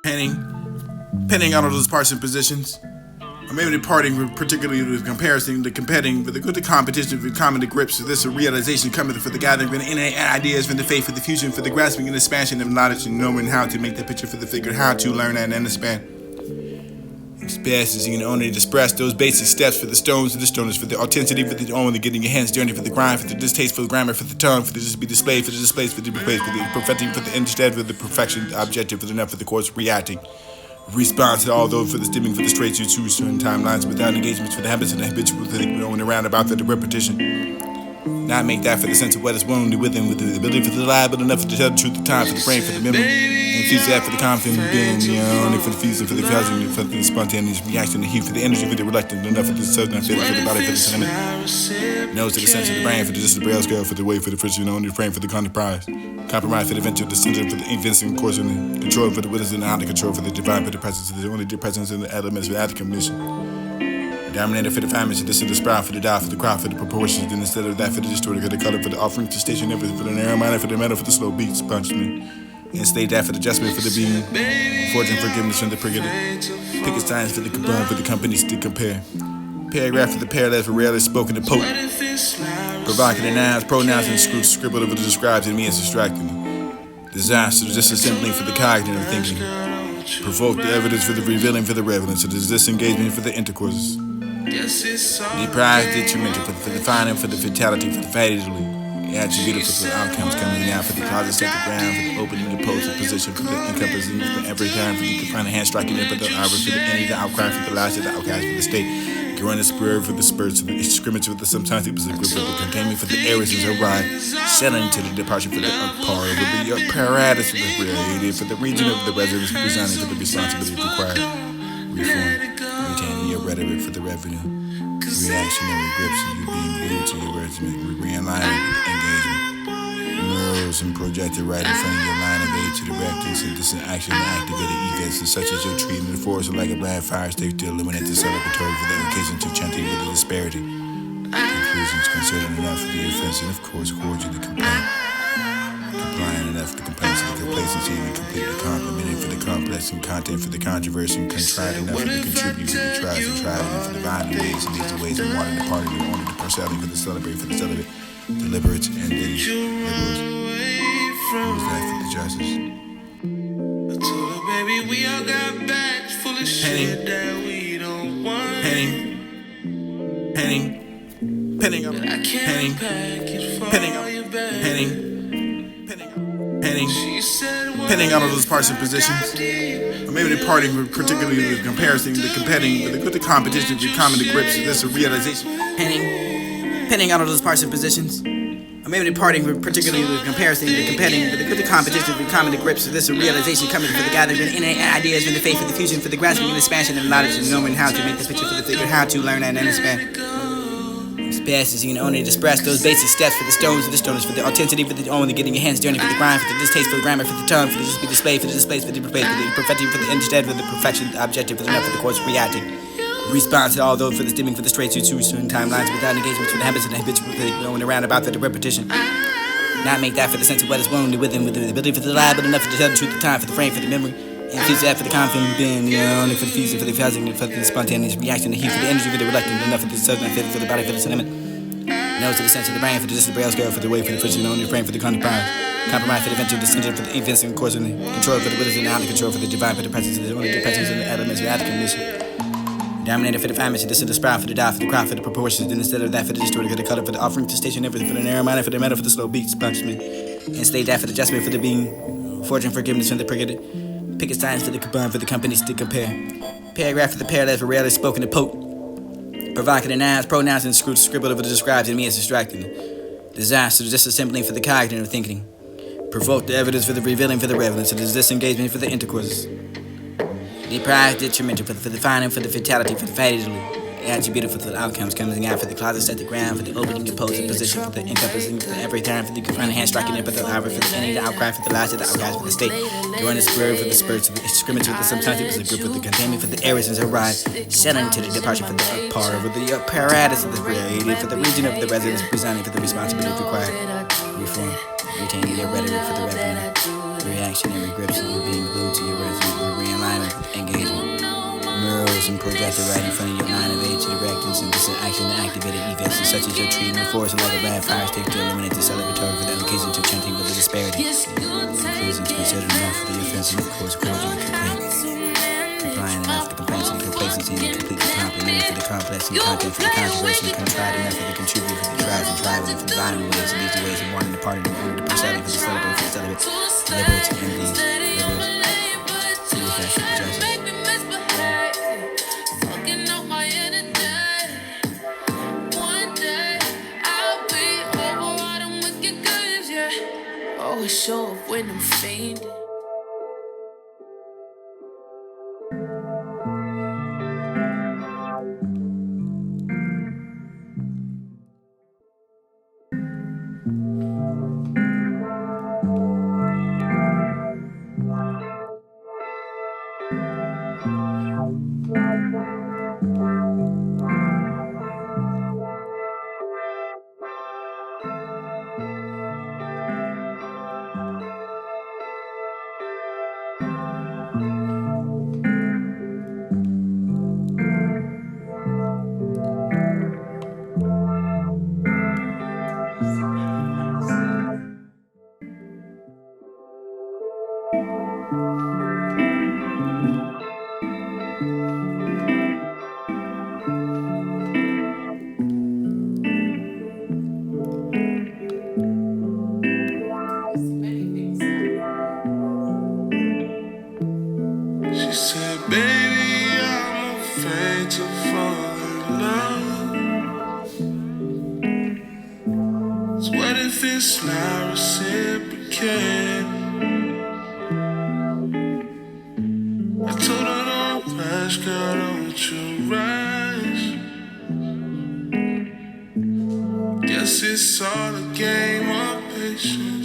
penning on all those parts and positions. Or maybe departing, particularly with comparison, the competing, with the competition, with common to grips, with this a realization coming for the gathering, for the innate ideas, for the faith, for the fusion, for the grasping and expansion of knowledge and knowing how to make the picture for the figure, how to learn and understand. Experiences you can only express those basic steps for the stones and the stoners, for the authenticity, for the only getting your hands dirty, for the grind, for the distaste, for the grammar, for the tongue, for the just be displayed, for the displays, for the replace, for the perfecting, for the instead, for the perfection, the objective, for the enough, for the course reacting. Response to all those for the stimming, for the straight you choose certain timelines without engagements, for the habits and the habitual, for the going around about, for the repetition. Not make that for the sense of what is wounded within, with the ability for the reliable enough to tell the truth, the time for the brain, for the memory, infuse that for the confident being, only for the fusion, for the causing, for the spontaneous reaction, the heat, for the energy, for the reluctant enough, for the certain feeling, for the body, for the sentiment. Nose to the sense of the brain, for the just the braille scale, for the way, for the friction, only the frame, for the compromise for the venture, the center, for the invincing course, and the control, for the wisdom and out of control, for the divine, for the presence, for the only the presence in the elements, without the commission. Dominator for the family, for the sprout, for the die, for the crowd, for the proportions, then instead of that, for the distorted, for the color, for the offering, to station, everything, for the narrow minded, for the metal, for the slow beats, punishment. And state that for the adjustment, for the being, fortune, forgiveness from the priggited. Pick a science for the combine, for the companies to compare. Paragraph for the parallels, for rarely spoken to poke. Provocative nouns, pronouns, and scribbled over the describes, and me as distracting. Disaster, just a simply for the cognitive thinking. Provoke the evidence for the revealing, for the relevance, it is disengagement for the intercourse. Deprived, detrimental, for the finding, for the fatality, for the fatally. Attributed for the outcomes coming out, for the closet, set the ground, for the opening, the pose, the position, for the encompassing, for every time, for the confining hand striking it, for the hour, for the any, the outcry, for the last, the outcast, for the state. Growing the spirit, for the spurts, for the scrimmage, for the sometimes it was a group, for the containment, for the areas is a ride, settling to the departure, for the par, with the apparatus, for the creative, for the region of the residents, resigning for the responsibility required. Reform. Retaining your rhetoric for the revenue. Reactionary grips of you being glued to your regimen. Realigning engagement. Neurals and projected right in front of your line of aid to direct and synthesis action and activated events such as your treatment the force like a blind fire stick to illuminate the celebratory for the occasion to chanting with the disparity. Conclusions considered enough for the offense and of course cordial the complaint. Complying enough for the complaints of the complacency and completely complimenting for the complex and content for the controversy and contrite enough for the contribute for the trials and tried enough for the violent ways and these ways and wanting the party and wanting the parcelling for the celebrate for the celibate, deliberate and the liberals. Who's that for the justice? I told her, baby, we all got bags full of shit that we don't want. Penning up, I can't pack it for you, baby. Penning on all those parts and positions. Or maybe departing, particularly with comparison, the competing, with the competition, with common to grips, with this a realization. Penning on all those parts and positions. Or maybe departing, particularly with comparison, the competing, with the competition, with common to grips, with this a realization coming for the gathering, with innate ideas, with the faith, for the fusion, for the grasping and expansion of knowledge and knowing how to make the picture for the figure, how to learn and understand. Experiences you can only express those basic steps for the stones and the stoners, for the authenticity, for the only getting your hands dirty, for the grind, for the distaste, for the grammar, for the tongue, for the just be displayed, for the displays, for the replace, for the perfecting, for the instead, for the perfection, the objective, for the enough, for the course reacting. Response to all those for the stimming, for the straight you choose certain timelines without engagements, for the habits and the habitual, for the going around about, for the repetition. Not make that for the sense of what is wounded within, with the ability for the reliable enough to tell the truth, the time, for the frame, for the memory. Infuse that for the confident being, only for the fusion, for the causing, for the spontaneous reaction, the heat, for the energy, for the reluctant enough, for the certain feeling, for the body, for the sentiment. Nose to the sense of the brain, for the just the braille scale, for the way, for the friction, only the frame, for the compromise for the venture, the center, for the invincing course, and the control, for the wisdom and out of control, for the divine, for the presence, for the only the presence in the elements, without the commission. Dominator for the family, to the sprout, for the die, for the crowd, for the proportions, then instead of that, for the distorted, for the color, for the offering, to station, everything, for the narrow minded, for the metal, for the slow beats, punishment. And state that for the adjustment, for the being, fortune, forgiveness from the priggited. Pick a science for the combine, for the companies to compare. Paragraph for the parallels, for rarely spoken to poke. Provocative nouns, pronouns, and scribbled over the describes, and me as distracting. Disaster, just assembling for the cognitive thinking. Provoke the evidence for the revealing, for the relevance, it is disengagement for the intercourse. Deprived, detrimental, for the finding, for the fatality, for the fatally. Attributed for the outcomes coming out, for the closet, set the ground, for the opening, the pose, the position, for the encompassing, for the every time, for the confining hand striking it, for the hour, for the any, the outcry, for the last, the outcast, for the state. Growing the spirit, for the spurts, for the scrimmage, with the sometimes it was a group, for the containment, for the areas is a ride, settling to the departure, for the par, for the apparatus of the creative, for the region of the residents, resigning for the responsibility required. Reform. Retaining your rhetoric for the revenue. Reactionary grips of you being glued to your residue. system projected right in front of your line of age to direct and synthesis action to activated events such as your treatment force like a bad fire stick to eliminate the celebratory for the allocation to chanting with the disparity. Conclusions considered enough for the offensive course cordially complete. Complying enough for complexity, complacency, and completely complimented for the complex and content for the controversy, contrived enough for the contribute for the tribes and tribal and for the violent ways and these ways of wanting to party and order to personality for the celebrate for the celibate, deliberate and these liberals, to the effect of justice. Always show up when I'm fainting. She said, baby, I'm afraid to fall in love. So what if it's not reciprocated? I told her don't rush, girl, don't you rush. Guess it's all a game of patience.